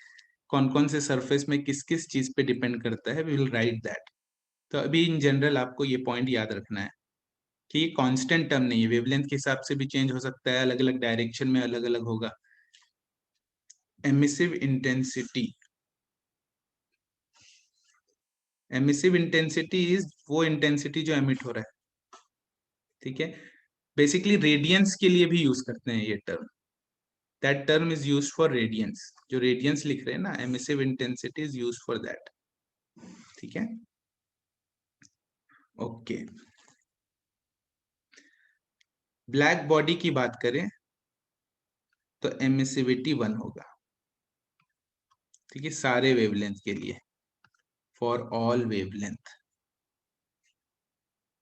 कौन कौन से सरफेस में किस किस चीज पे डिपेंड करता है, वी विल राइट दैट। तो अभी इन जनरल आपको ये पॉइंट याद रखना है कि ये कांस्टेंट टर्म नहीं है, वेवलेंथ के हिसाब से भी चेंज हो सकता है, अलग अलग डायरेक्शन में अलग अलग होगा। Emissive intensity, emissive intensity is वो इंटेंसिटी जो एमिट हो रहा है, ठीक है। बेसिकली रेडियंस के लिए भी यूज करते हैं ये term, that term is used for radiance. जो रेडियंस लिख रहे हैं ना, emissive intensity is used for that, ठीक है। ओके, ब्लैक बॉडी की बात करें तो एमिसिविटी 1 होगा, ठीक है, सारे वेवलेंथ के लिए, for all wavelength,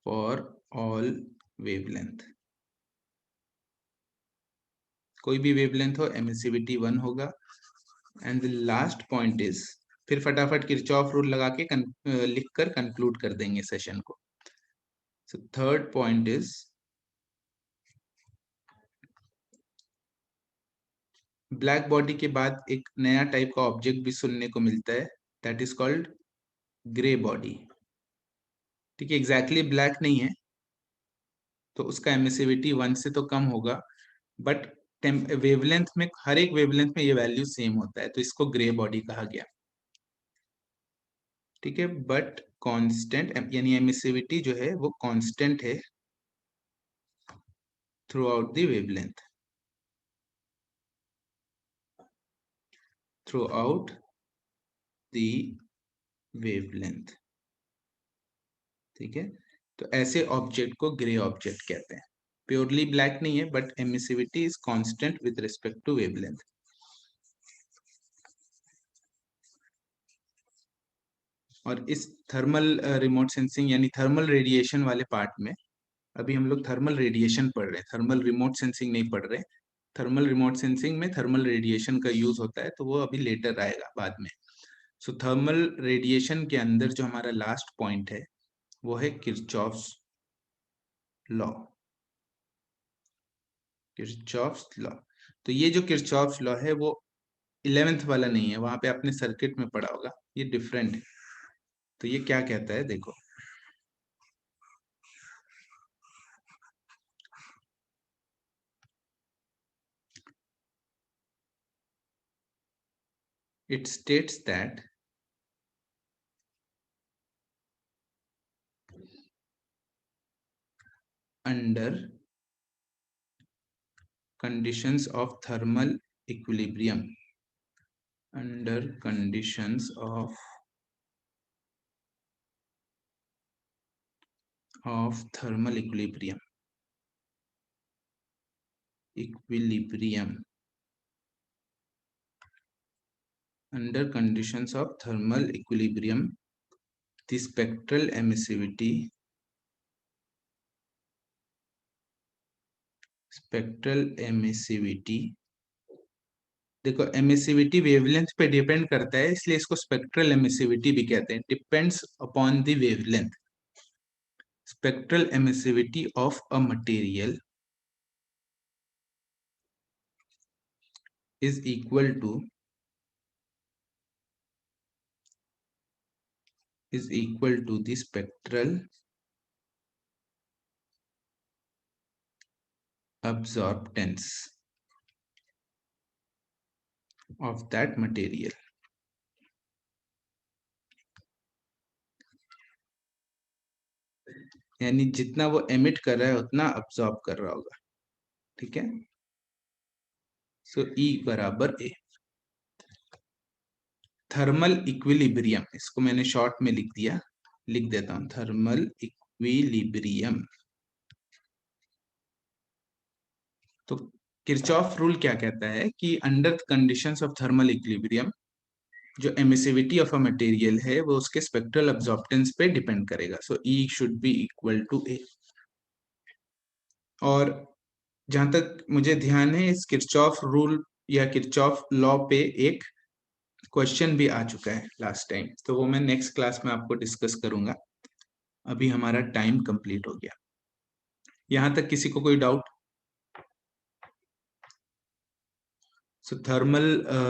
for all wavelength, कोई भी वेवलेंथ हो एमिसिविटी 1 होगा। And the last point is, फिर फटाफट किरचॉफ रूल लगा के लिखकर कंक्लूड कर देंगे सेशन को। So third point is, black body के बाद एक नया टाइप का ऑब्जेक्ट भी सुनने को मिलता है, that is called grey body, ठीक है। एग्जैक्टली ब्लैक नहीं है तो उसका एमिसिविटी 1 से तो कम होगा, बट वेवलेंथ में, हर एक वेवलेंथ में ये वैल्यू सेम होता है, तो इसको ग्रे बॉडी कहा गया, ठीक है। बट कांस्टेंट यानी एमिसिविटी जो है वो कांस्टेंट है through out the wavelength, through out the wavelength, ठीक है। तो ऐसे ऑब्जेक्ट को ग्रे ऑब्जेक्ट कहते हैं। प्योरली ब्लैक नहीं है but emissivity is constant with respect to wavelength. और इस थर्मल रिमोट सेंसिंग यानी थर्मल रेडिएशन वाले पार्ट में अभी हम लोग थर्मल रेडिएशन पढ़ रहे हैं, थर्मल रिमोट सेंसिंग नहीं पढ़ रहे। थर्मल रिमोट सेंसिंग में थर्मल रेडिएशन का यूज होता है, तो वो अभी लेटर आएगा बाद में। सो थर्मल रेडिएशन के अंदर जो हमारा लास्ट पॉइंट है वो है किरचॉफ्स लॉ, किरचॉफ्स लॉ। तो ये जो किरचॉफ्स लॉ है वो 11th वाला नहीं है, वहां पे आपने सर्किट में पढ़ा होगा, ये डिफरेंट है। तो ये क्या कहता है देखो, it states that under conditions of thermal equilibrium, under conditions of thermal equilibrium, under conditions of thermal equilibrium, the spectral emissivity, देखो एमिसिविटी वेवलेंथ पे डिपेंड करता है, इसलिए इसको स्पेक्ट्रल एमिसिविटी भी कहते हैं, depends upon the wavelength. spectral emissivity of a material is equal to the spectral absorptance of that material. यानी जितना वो एमिट कर रहा है उतना अब्सॉर्ब कर रहा होगा, ठीक है। सो E बराबर A। थर्मल इक्विलिब्रियम, इसको मैंने शॉर्ट में लिख दिया, लिख देता हूं, थर्मल इक्विलिब्रियम। तो किरचॉफ रूल क्या कहता है कि under conditions of thermal equilibrium जो एमिसिविटी ऑफ अ मटेरियल है वो उसके स्पेक्ट्रल अब्सॉर्प्टेंस पे डिपेंड करेगा। So E should be equal to A। और जहां तक मुझे ध्यान है, इस किरचॉफ रूल या किरचॉफ लॉ पे एक क्वेश्चन भी आ चुका है लास्ट टाइम, तो वो मैं नेक्स्ट क्लास में आपको डिस्कस करूंगा। अभी हमारा टाइम कंप्लीट हो गया। यहां तक किसी को कोई डाउट? सो थर्मल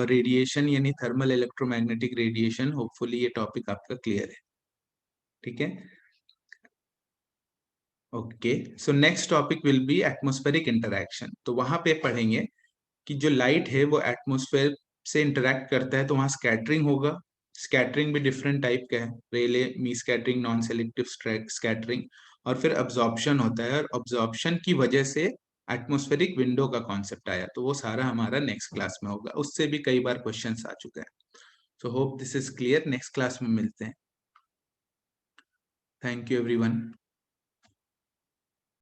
रेडिएशन यानी थर्मल इलेक्ट्रोमैग्नेटिक रेडिएशन, होपफुली ये टॉपिक आपका क्लियर है, ठीक है। Okay, so next topic will be atmospheric interaction. तो वहां पे पढ़ेंगे कि जो लाइट है वो एटमॉस्फेयर से इंटरैक्ट करता है तो वहां स्कैटरिंग होगा। स्कैटरिंग भी डिफरेंट टाइप का है, रेले, मी स्कैटरिंग, नॉन सेलेक्टिव स्कैटरिंग, और फिर अब्जॉर्प्शन होता है, और अब्जॉर्प्शन की वजह से एटमॉस्फेरिक विंडो का कॉन्सेप्ट आया। तो वो सारा हमारा नेक्स्ट क्लास में होगा, उससे भी कई बार क्वेश्चंस आ चुका है। So hope this is clear. Next class में मिलते हैं। Thank you everyone.